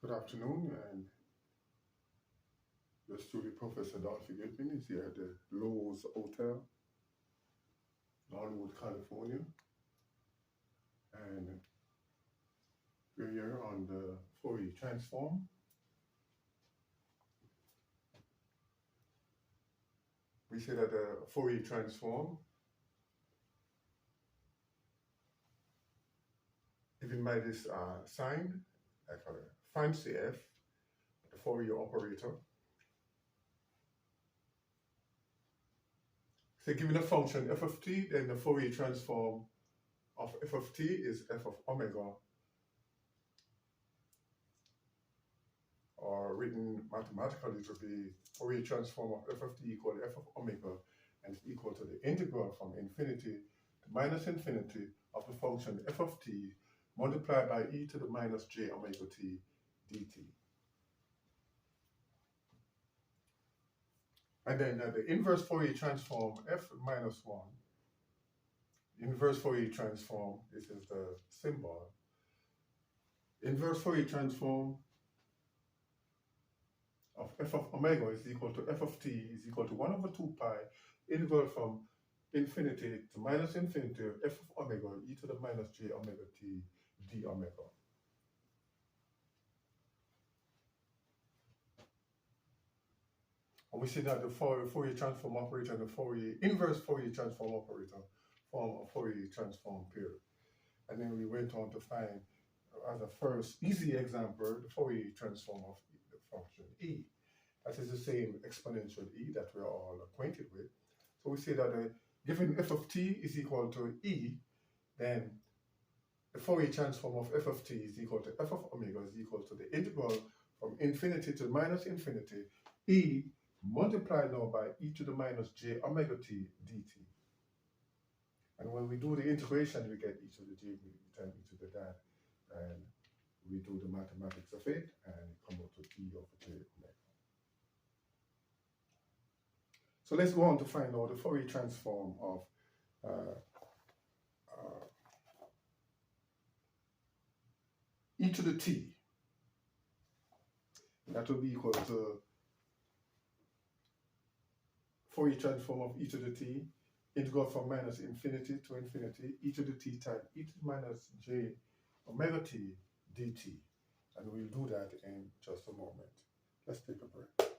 Good afternoon, and your student Professor Dolphy Gilpin is here at the LOEWS Hotel, Hollywood, California, and we're here on the FourierTransform. We say that the FourierTransform, even by this sign, like a fancy F, the Fourier operator. So given a function f of t, then the Fourier transform of f of t is f of omega, or written mathematically to be Fourier transform of f of t equal to f of omega, and it's equal to the integral from infinity to minus infinity of the function f of t multiplied by e to the minus j omega t dt. And then the inverse Fourier transform f minus 1, inverse Fourier transform, this is the symbol. Inverse Fourier transform of f of omega is equal to f of t is equal to 1 over 2 pi integral from infinity to minus infinity of f of omega e to the minus j omega t d omega. And we see that the Fourier transform operator and the inverse Fourier transform operator form a Fourier transform pair. And then we went on to find, as a first easy example, the Fourier transform of the function e. That is the same exponential e that we are all acquainted with. So we say that given f of t is equal to e, then the Fourier transform of f of t is equal to f of omega is equal to the integral from infinity to minus infinity e multiplied now by e to the minus j omega t dt. And when we do the integration, we get e to the j, we return e to the that, and we do the mathematics of it, and come out to e over j omega. So let's go on to find out the Fourier transform of e to the t. That will be equal to Fourier transform of e to the t, integral from minus infinity to infinity, e to the t times e to the minus j omega t dt. And we'll do that in just a moment. Let's take a break.